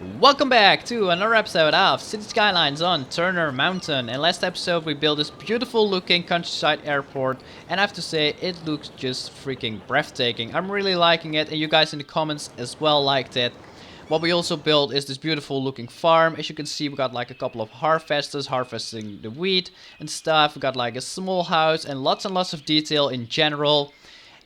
Welcome back to another episode of City Skylines on Turner Mountain. And last episode we built this beautiful looking countryside airport, and I have to say it looks just freaking breathtaking. I'm really liking it, and you guys in the comments as well liked it. What we also built is this beautiful looking farm. As you can see, we got like a couple of harvesters harvesting the wheat and stuff. We got like a small house and lots of detail in general.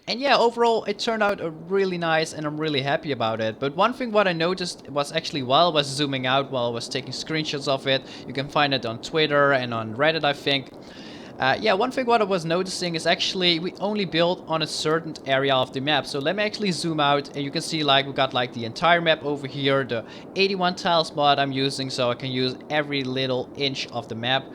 And yeah, overall it turned out really nice and I'm really happy about it. But one thing what I noticed was actually while I was zooming out, while I was taking screenshots of it, you can find it on Twitter and on Reddit I think. Yeah, one thing what I was noticing is actually we only built on a certain area of the map. So let me actually zoom out and you can see like we got like the entire map over here, the 81 tiles mod I'm using, so I can use every little inch of the map.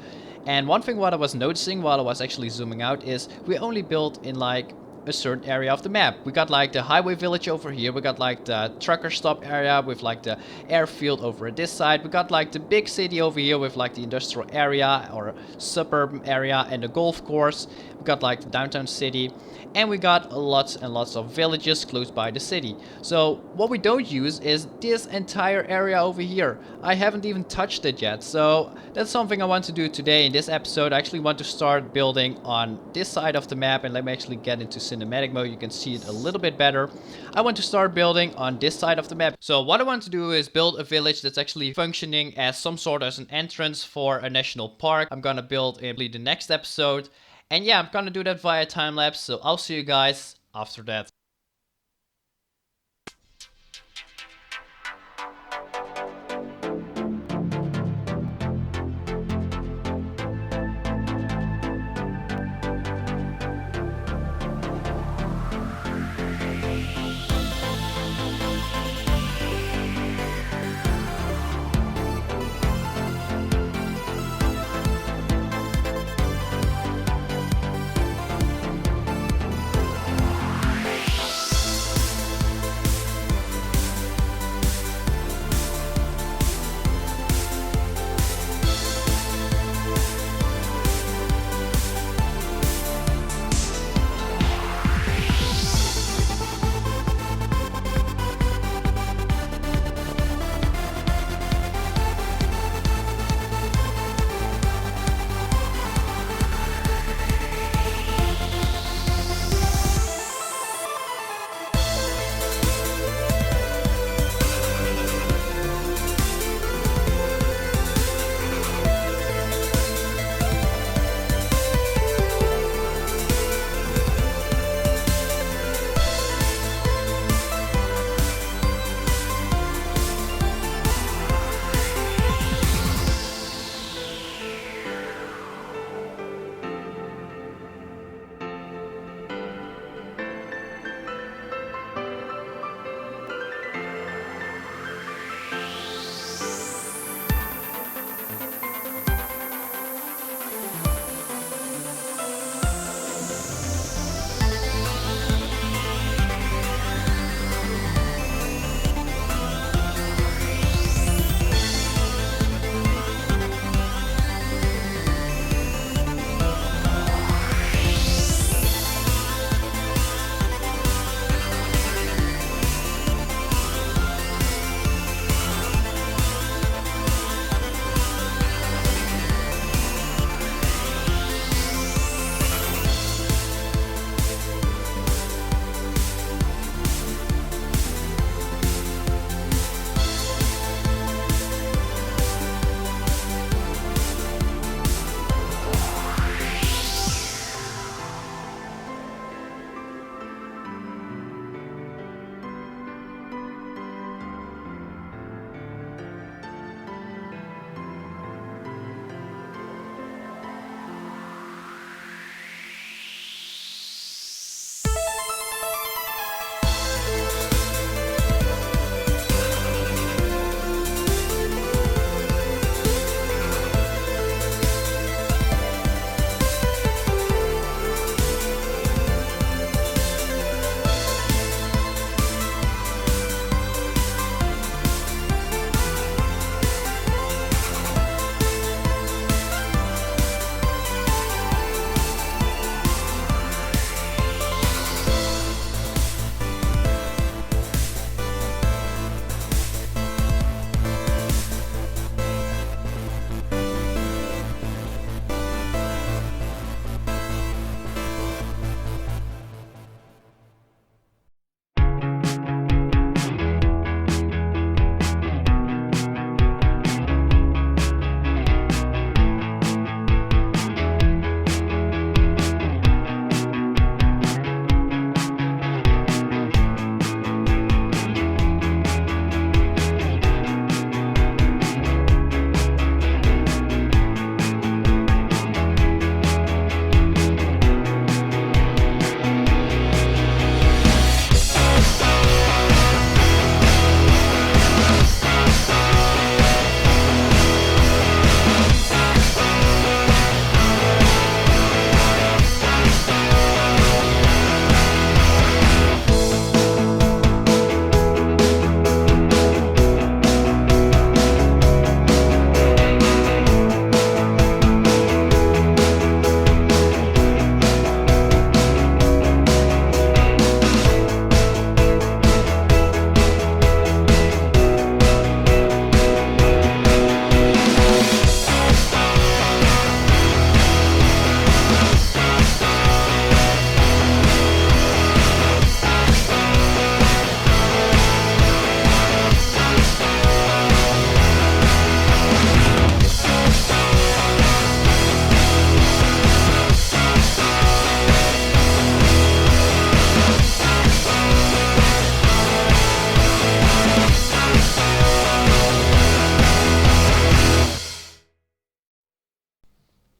And one thing what I was noticing while I was actually zooming out is we only built in like a certain area of the map. We got like the highway village over here, we got like the trucker stop area with like the airfield over at this side, we got like the big city over here with like the industrial area or suburban area and the golf course, we got like the downtown city, and we got lots and lots of villages close by the city. So what we don't use is this entire area over here. I haven't even touched it yet, so that's something I want to do today in this episode. I actually want to start building on this side of the map, and let me actually get into cinematic mode. You can see it a little bit better. I want to start building on this side of the map. So what I want to do is build a village that's actually functioning as some sort of an entrance for a national park. I'm gonna build in the next episode. And yeah, I'm gonna do that via time lapse, so I'll see you guys after that.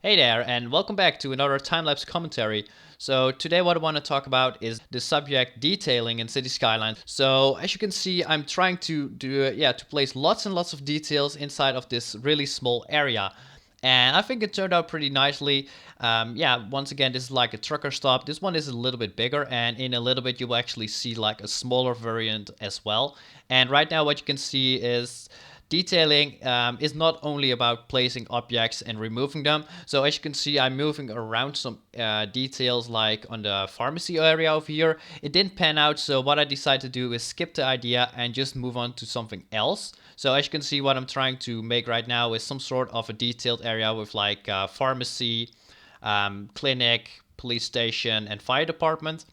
Hey there, and welcome back to another time-lapse commentary. So today what I want to talk about is the subject detailing in City Skylines. So as you can see, I'm trying to to place lots and lots of details inside of this really small area. And I think it turned out pretty nicely. Once again, this is like a trucker stop. This one is a little bit bigger, and in a little bit you will actually see like a smaller variant as well. And right now what you can see is detailing is not only about placing objects and removing them. So as you can see, I'm moving around some details like on the pharmacy area over here. It didn't pan out, so what I decided to do is skip the idea and just move on to something else. So as you can see, what I'm trying to make right now is some sort of a detailed area with like pharmacy, clinic, police station, and fire department.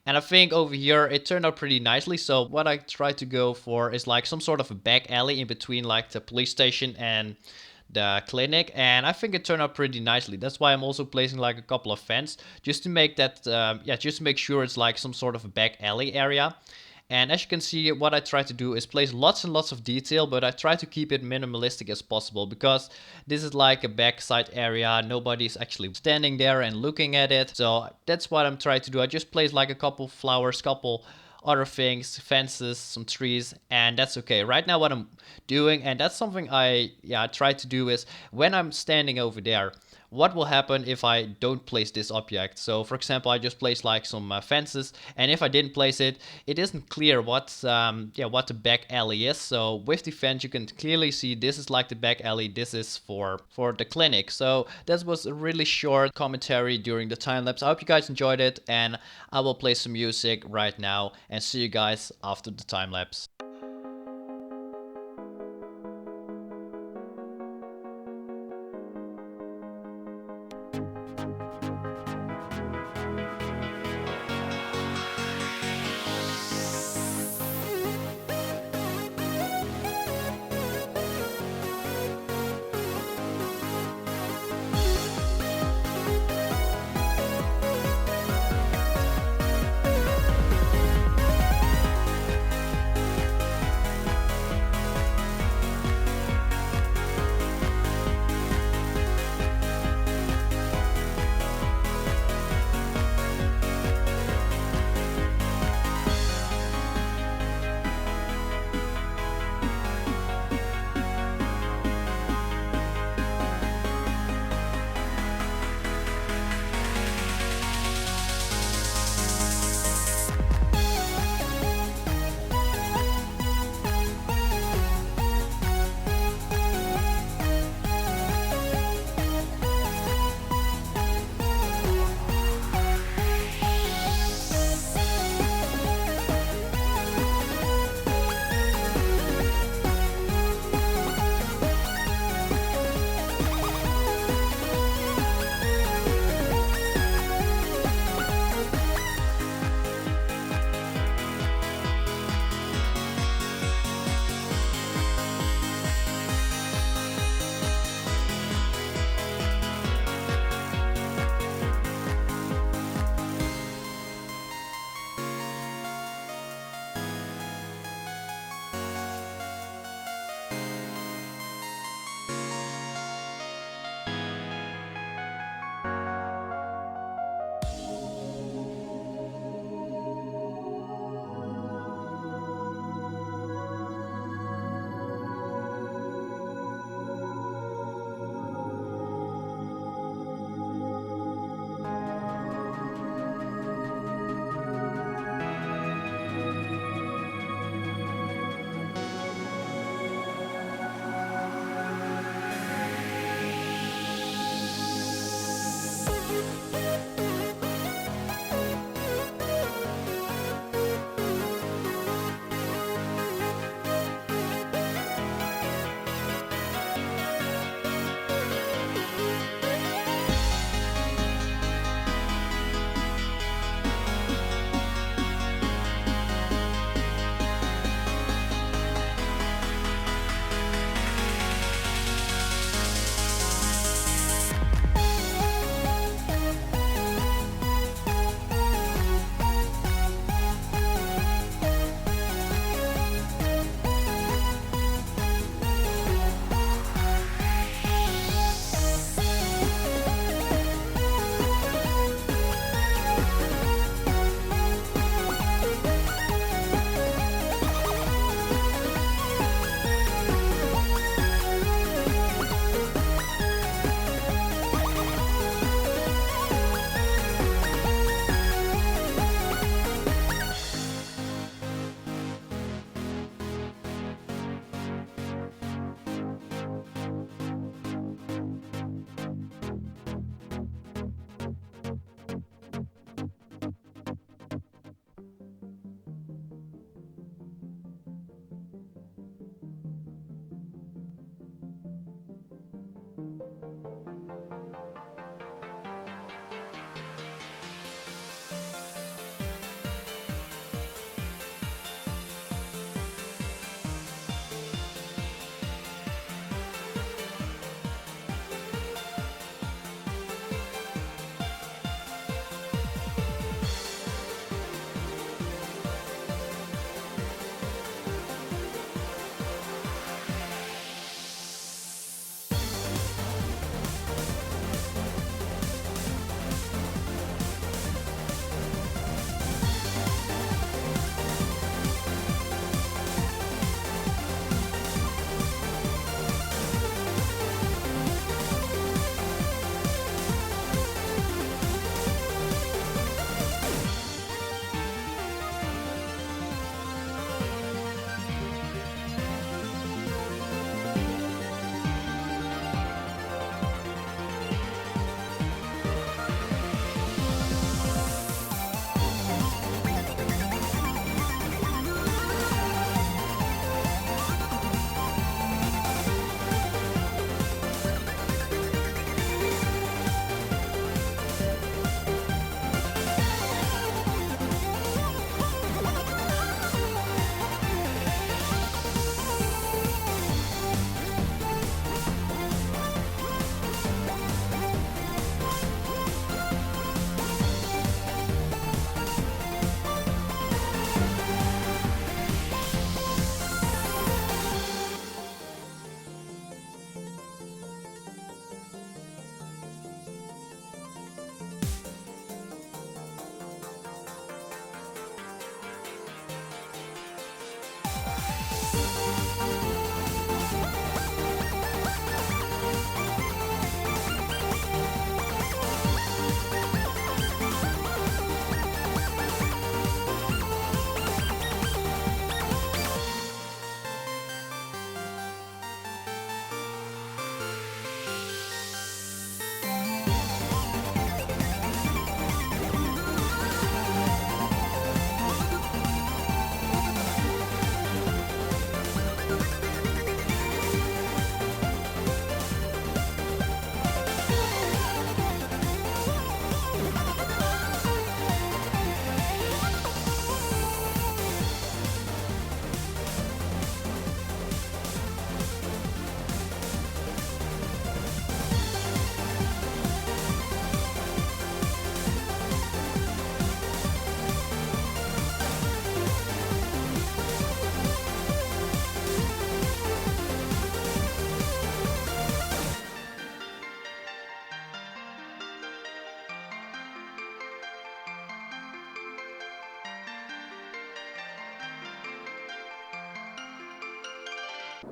And I think over here it turned out pretty nicely. So what I tried to go for is like some sort of a back alley in between like the police station and the clinic, and I think it turned out pretty nicely. That's why I'm also placing like a couple of fence just to make that just to make sure it's like some sort of a back alley area. And as you can see, what I try to do is place lots and lots of detail, but I try to keep it minimalistic as possible because this is like a backside area. Nobody's actually standing there and looking at it. So that's what I'm trying to do. I just place like a couple flowers, couple other things, fences, some trees, and that's okay. Right now what I'm doing, and that's something I try to do, is when I'm standing over there, what will happen if I don't place this object? So for example, I just placed like some fences, and if I didn't place it, it isn't clear what the back alley is. So with the fence you can clearly see this is like the back alley, this is for the clinic. So that was a really short commentary during the time lapse. I hope you guys enjoyed it, and I will play some music right now and see you guys after the time lapse.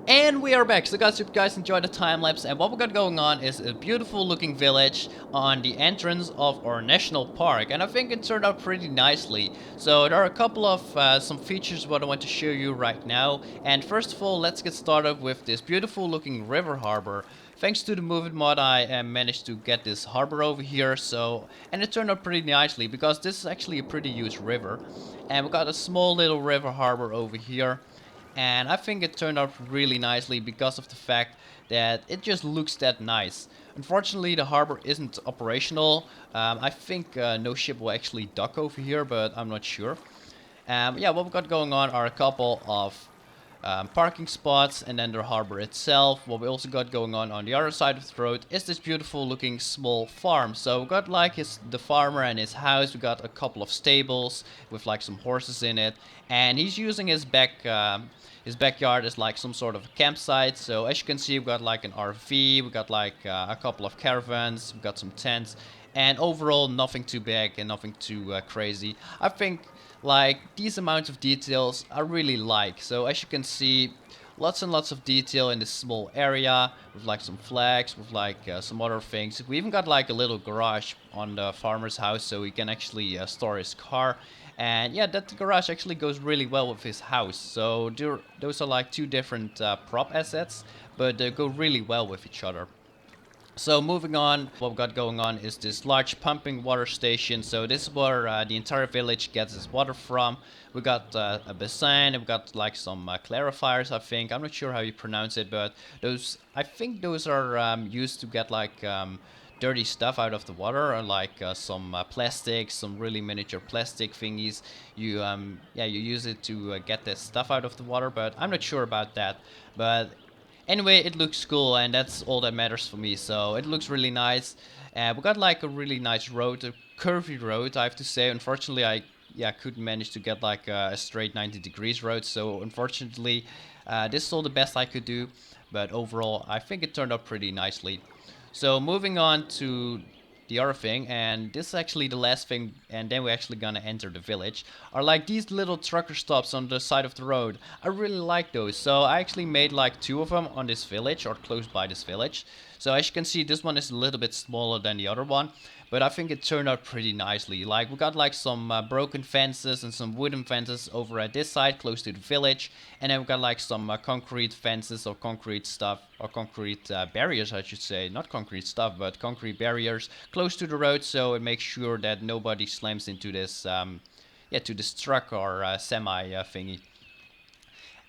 And we are back. So guys, hope you guys enjoyed the time lapse, and what we got going on is a beautiful looking village on the entrance of our national park, and I think it turned out pretty nicely. So there are a couple of some features what I want to show you right now, and first of all, let's get started with this beautiful looking river harbor. Thanks to the Move It mod, I managed to get this harbor over here, and it turned out pretty nicely because this is actually a pretty huge river, and we got a small little river harbor over here. And I think it turned out really nicely because of the fact that it just looks that nice. Unfortunately, the harbor isn't operational. I think no ship will actually dock over here, but I'm not sure. Yeah, what we've got going on are a couple of parking spots and then the harbor itself. What we also got going on the other side of the road is this beautiful looking small farm. So we got like the farmer and his house. We got a couple of stables with like some horses in it, and he's using his backyard as like some sort of a campsite. So as you can see, we've got like an RV, we got like a couple of caravans, we've got some tents, and overall nothing too big and nothing too crazy. I think like these amounts of details I really like. So as you can see, lots and lots of detail in this small area with like some flags, with like some other things. We even got like a little garage on the farmer's house so he can actually store his car. And yeah, that garage actually goes really well with his house. So those are like two different prop assets, but they go really well with each other. So moving on, what we've got going on is this large pumping water station. So this is where the entire village gets its water from. We got a basin, we've got like some clarifiers, I think. I'm not sure how you pronounce it, but I think those are used to get like dirty stuff out of the water, or like some plastics, some really miniature plastic thingies. Yeah, you use it to get this stuff out of the water, but I'm not sure about that. But anyway, it looks cool, and that's all that matters for me. So it looks really nice. We got like a really nice road, a curvy road, I have to say. Unfortunately, I couldn't manage to get like a straight 90 degrees road. So unfortunately, this is all the best I could do. But overall, I think it turned out pretty nicely. So moving on to the other thing, and this is actually the last thing, and then we're actually gonna enter the village, are like these little trucker stops on the side of the road. I really like those, so I actually made like two of them on this village, or close by this village. So as you can see, this one is a little bit smaller than the other one, but I think it turned out pretty nicely. Like we got like some broken fences and some wooden fences over at this side close to the village, and then we got like some concrete fences or concrete stuff, or concrete barriers I should say, not concrete stuff but concrete barriers close to the road, so it makes sure that nobody slams into this to this truck or semi thingy.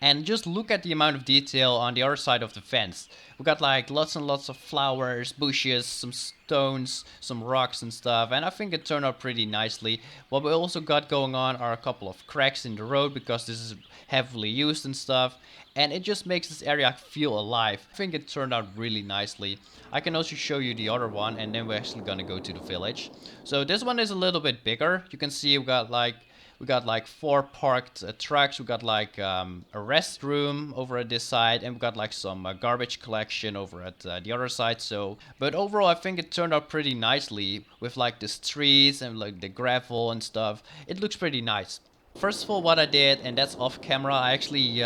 And just look at the amount of detail on the other side of the fence. We got like lots and lots of flowers, bushes, some stones, some rocks and stuff, and I think it turned out pretty nicely. What we also got going on are a couple of cracks in the road because this is heavily used and stuff, and it just makes this area feel alive. I think it turned out really nicely. I can also show you the other one, and then we're actually gonna go to the village. So this one is a little bit bigger. You can see we got like four parked trucks. We got like a restroom over at this side, and we got like some garbage collection over at the other side. So, but overall, I think it turned out pretty nicely with like the trees and like the gravel and stuff. It looks pretty nice. First of all, what I did, and that's off camera, I actually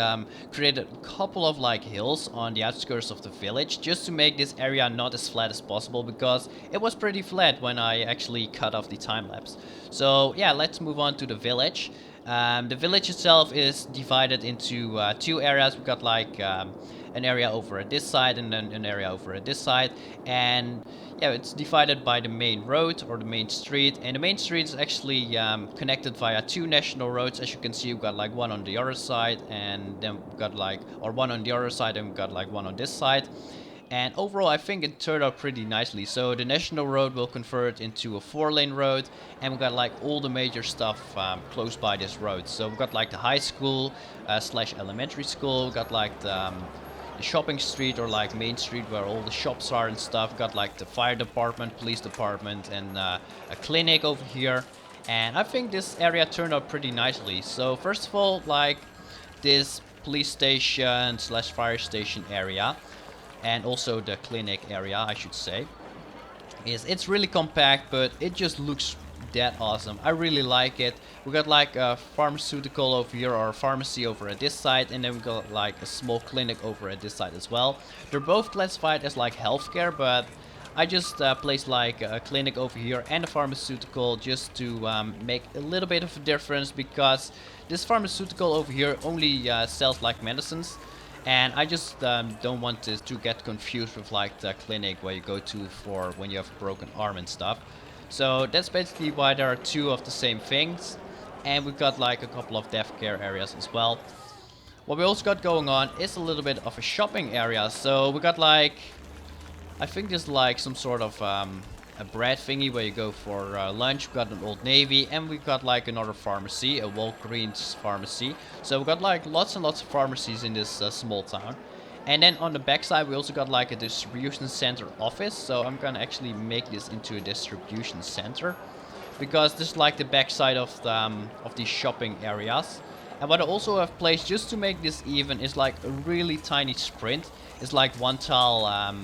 created a couple of like hills on the outskirts of the village just to make this area not as flat as possible because it was pretty flat when I actually cut off the time lapse. So yeah, let's move on to the village. The village itself is divided into two areas. We got like an area over at this side and then an area over at this side, and yeah, it's divided by the main road or the main street, and the main street is actually connected via two national roads. As you can see, we've got like one on the other side, and then we've got like, or one on the other side, and we've got like one on this side. And overall, I think it turned out pretty nicely. So the national road will convert into a 4-lane road, and we've got like all the major stuff close by this road. So we've got like the high school slash elementary school. We've got like the shopping street or like main street where all the shops are and stuff. Got like the fire department, police department, and a clinic over here. And I think this area turned out pretty nicely. So first of all, like this police station slash fire station area, and also the clinic area, I should say, it's really compact, but it just looks that awesome. I really like it. We got like a pharmaceutical over here, or a pharmacy over at this side, and then we got like a small clinic over at this side as well. They're both classified as like healthcare, but I just placed like a clinic over here and a pharmaceutical just to make a little bit of a difference, because this pharmaceutical over here only sells like medicines. And I just don't want this to get confused with like the clinic where you go to for when you have a broken arm and stuff. So that's basically why there are two of the same things. And we've got like a couple of deaf care areas as well. What we also got going on is a little bit of a shopping area. So we got like, I think there's like some sort of a bread thingy where you go for lunch. We've got an Old Navy, and we've got like another pharmacy, a Walgreens pharmacy. So we've got like lots and lots of pharmacies in this small town. And then on the backside we also got like a distribution center office. So I'm gonna actually make this into a distribution center, because this is like the backside of these shopping areas. And what I also have placed just to make this even is like a really tiny sprint. It's like one tile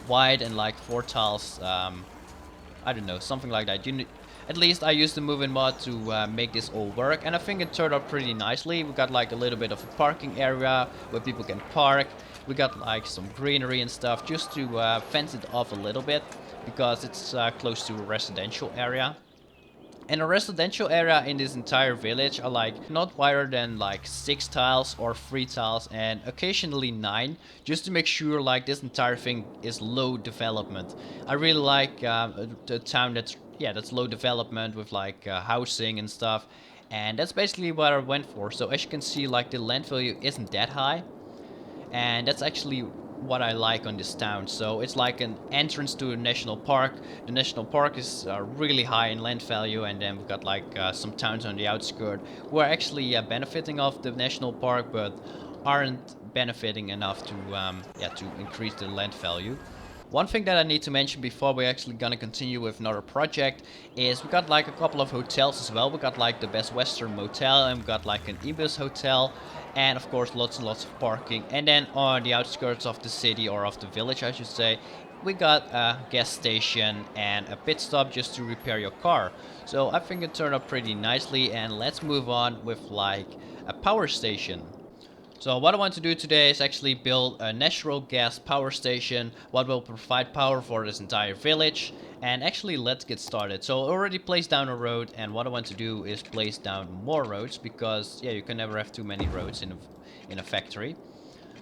wide and like 4 tiles, I don't know, something like that. At least I used the moving mod to make this all work, and I think it turned out pretty nicely. We got like a little bit of a parking area where people can park. We got like some greenery and stuff just to fence it off a little bit, because it's close to a residential area. And a residential area in this entire village are like not wider than like 6 tiles or 3 tiles, and occasionally 9, just to make sure like this entire thing is low development. I really like the town that's low development with like housing and stuff, and that's basically what I went for. So as you can see, like the land value isn't that high, and that's actually what I like on this town. So it's like an entrance to a national park. The national park is really high in land value, and then we've got like some towns on the outskirts who are actually benefiting off the national park, but aren't benefiting enough to to increase the land value. One thing that I need to mention before we're actually gonna continue with another project is we got like a couple of hotels as well. We got like the Best Western Motel, and we got like an Ibis hotel, and of course lots and lots of parking. And then on the outskirts of the city, or of the village I should say, we got a gas station and a pit stop just to repair your car. So I think it turned out pretty nicely, and let's move on with like a power station. So what I want to do today is actually build a natural gas power station, what will provide power for this entire village. And actually let's get started. So I already placed down a road, and what I want to do is place down more roads, because yeah, you can never have too many roads in a factory.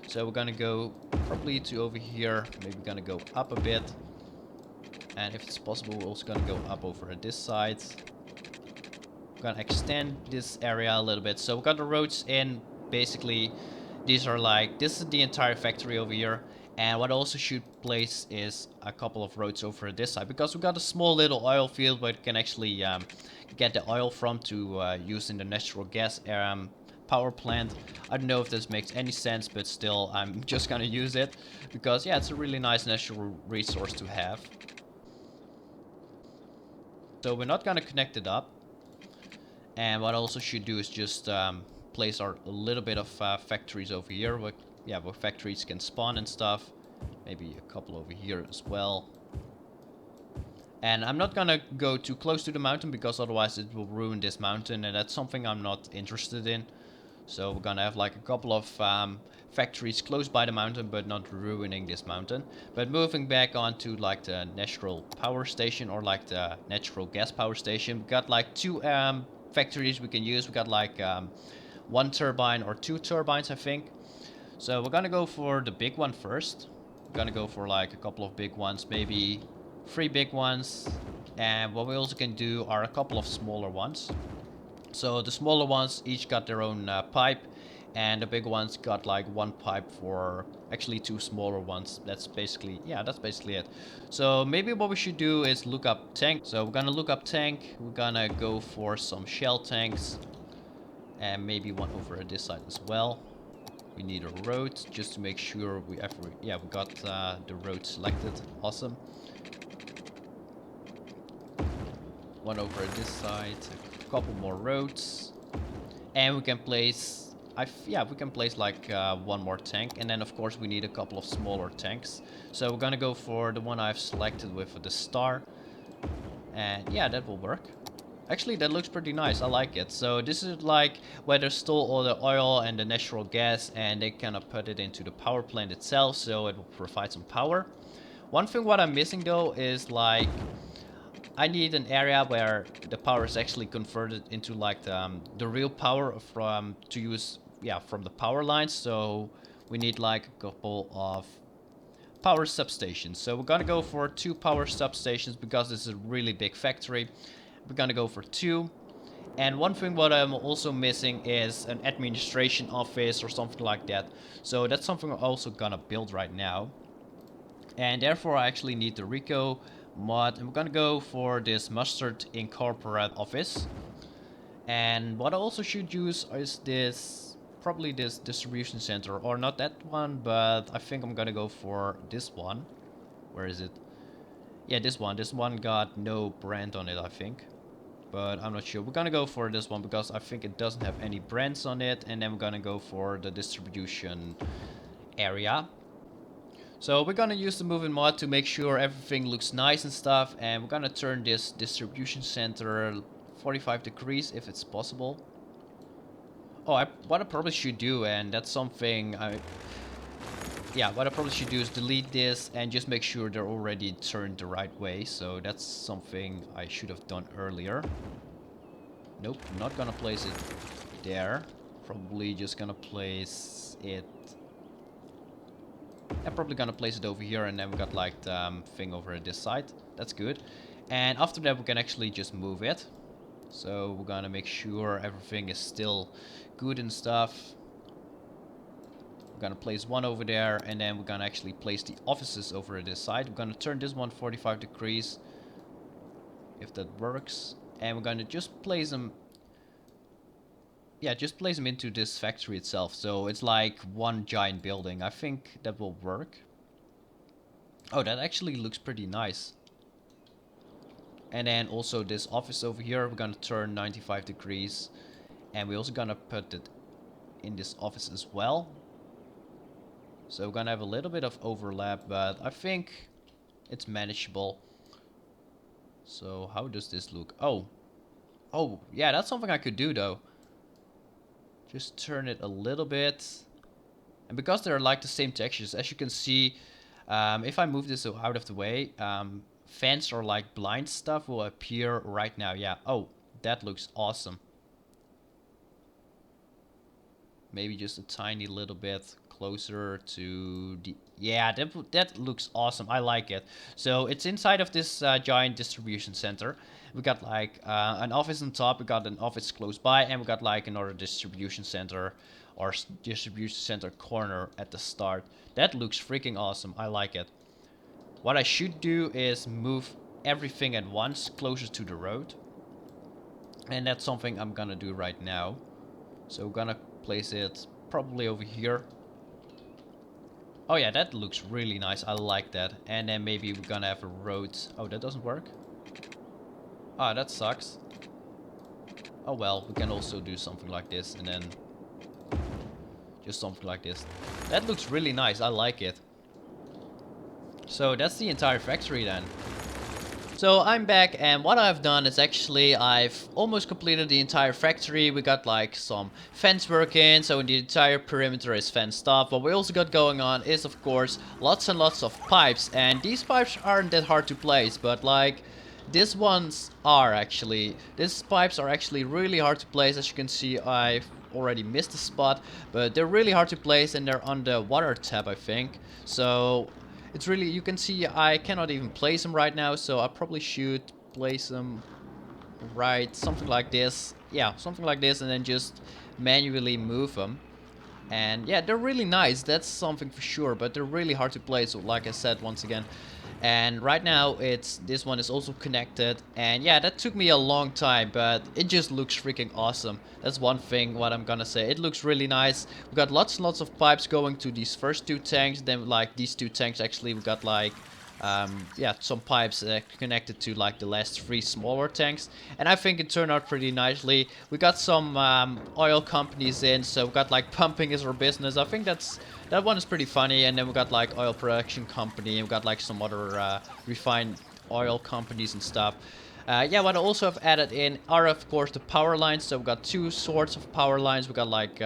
So we're gonna go probably to over here, maybe we're gonna go up a bit. And if it's possible, we're also gonna go up over at this side. We're gonna extend this area a little bit. So we've got the roads in. Basically, these are like, this is the entire factory over here. And what I also should place is a couple of roads over this side, because we got a small little oil field where you can actually get the oil from to use in the natural gas power plant. I don't know if this makes any sense, but still I'm just gonna use it, because yeah, it's a really nice natural resource to have. So we're not gonna connect it up. And what I also should do is just place a little bit of factories over here, where factories can spawn and stuff. Maybe a couple over here as well. And I'm not gonna go too close to the mountain, because otherwise it will ruin this mountain, and that's something I'm not interested in. So we're gonna have like a couple of factories close by the mountain, but not ruining this mountain. But moving back onto like the natural power station, or like the natural gas power station, we got like 2 factories we can use. We got like 1 turbine or 2 turbines, I think. So we're gonna go for the big one first. We're gonna go for like a couple of big ones, maybe 3 big ones. And what we also can do are a couple of smaller ones. So the smaller ones each got their own pipe, and the big ones got like 1 pipe for actually 2 smaller ones. That's basically it. So maybe what we should do is look up tank. So we're gonna look up tank. We're gonna go for some shell tanks, and maybe one over at this side as well. We need a road just to make sure we got the road selected. Awesome. One over at this side, a couple more roads, and we can place like 1 more tank. And then of course we need a couple of smaller tanks. So we're gonna go for the one I've selected with the star, and yeah, that will work. Actually, that looks pretty nice. I like it. So this is like where they store all the oil and the natural gas, and they kind of put it into the power plant itself, so it will provide some power. One thing what I'm missing though is like I need an area where the power is actually converted into like the real power from to use, yeah, from the power lines. So we need like a couple of power substations. So we're gonna go for 2 power substations because this is a really big factory. We're gonna go for 2. And one thing what I'm also missing is an administration office or something like that. So that's something I'm also gonna build right now. And therefore I actually need the Rico mod. And we're gonna go for this Mustard Incorporate office. And what I also should use is this, probably this distribution center, or not that one, but I think I'm gonna go for this one. Where is it? Yeah, this one. This one got no brand on it, I think. But I'm not sure. We're gonna go for this one because I think it doesn't have any brands on it. And then we're gonna go for the distribution area. So we're gonna use the moving mod to make sure everything looks nice and stuff. And we're gonna turn this distribution center 45 degrees if it's possible. Oh, what I probably should do, and that's something yeah, what I probably should do is delete this and just make sure they're already turned the right way. So that's something I should have done earlier. Nope, I'm not gonna place it there. Probably just gonna place it... I'm probably gonna place it over here, and then we got like the thing over at this side. That's good. And after that we can actually just move it. So we're gonna make sure everything is still good and stuff. We're gonna place one over there, and then we're gonna actually place the offices over at this side. We're gonna turn this one 45 degrees, if that works. And we're gonna just place them... yeah, just place them into this factory itself. So it's like one giant building. I think that will work. Oh, that actually looks pretty nice. And then also this office over here, we're gonna turn 95 degrees. And we're also gonna put it in this office as well. So we're gonna have a little bit of overlap, but I think it's manageable. So how does this look? Oh, yeah, that's something I could do though. Just turn it a little bit. And because they're like the same textures, as you can see, if I move this out of the way, fans or like blind stuff will appear right now. Yeah, oh, that looks awesome. Maybe just a tiny little bit closer to the... yeah, that looks awesome. I like it. So it's inside of this giant distribution center. We got like an office on top, we got an office close by, and we got like another distribution center or distribution center corner at the start. That looks freaking awesome. I like it. What I should do is move everything at once closer to the road. And that's something I'm gonna do right now. So we're gonna place it probably over here. Oh yeah, that looks really nice. I like that. And then maybe we're gonna have a road. Oh, that doesn't work. Ah, that sucks. Oh well, we can also do something like this, and then just something like this. That looks really nice. I like it. So that's the entire factory then. So I'm back, and what I've done is actually I've almost completed the entire factory. We got like some fence work in, so the entire perimeter is fenced off. What we also got going on is, of course, lots and lots of pipes, and these pipes aren't that hard to place, but like these pipes are actually really hard to place. As you can see, I've already missed a spot, but they're really hard to place, and they're on the water tab, I think. So it's really, you can see I cannot even place them right now, so I probably should place them right, something like this. Yeah, something like this, and then just manually move them. And yeah, they're really nice, that's something for sure, but they're really hard to place, like I said once again. And right now this one is also connected, and yeah, that took me a long time, but it just looks freaking awesome. That's one thing what I'm gonna say. It looks really nice. We got lots and lots of pipes going to these first 2 tanks, then like these 2 tanks actually we got like yeah, some pipes connected to like the last 3 smaller tanks, and I think it turned out pretty nicely. We got some oil companies in, so we got like pumping is our business. I think that one is pretty funny, and then we got like oil production company, and we got like some other refined oil companies and stuff. Yeah, what I also have added in are of course the power lines. So we've got two sorts of power lines. We got like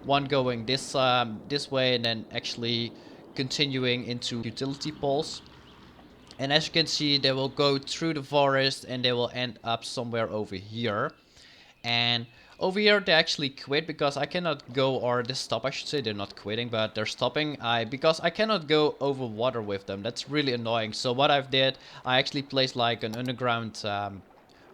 one going this way, and then actually continuing into utility poles. And as you can see, they will go through the forest and they will end up somewhere over here. And over here they actually quit because I cannot go, or they stop I should say. They're not quitting, but they're stopping because I cannot go over water with them. That's really annoying. So what I've did, I actually placed like an underground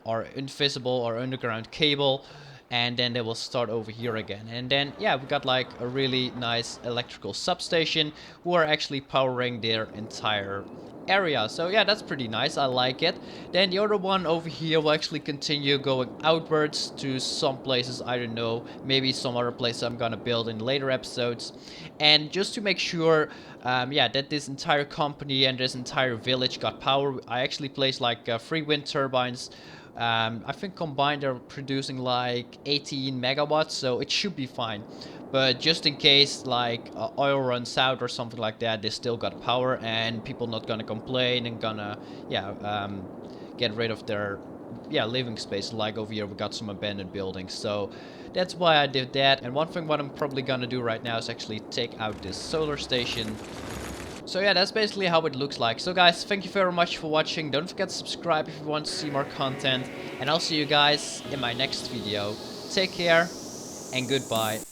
or invisible or underground cable, and then they will start over here again. And then yeah, we got like a really nice electrical substation who are actually powering their entire area. So yeah, that's pretty nice. I like it. Then the other one over here will actually continue going outwards to some places. I don't know, maybe some other place I'm gonna build in later episodes. And just to make sure yeah, that this entire company and this entire village got power, I actually placed like 3 wind turbines. I think combined they're producing like 18 megawatts, so it should be fine. But just in case like oil runs out or something like that, they still got power, and people not gonna complain and gonna yeah get rid of their living space. Like over here we got some abandoned buildings, so that's why I did that. And one thing what I'm probably gonna do right now is actually take out this solar station. So yeah, that's basically how it looks like. So guys, thank you very much for watching. Don't forget to subscribe if you want to see more content, and I'll see you guys in my next video. Take care and goodbye.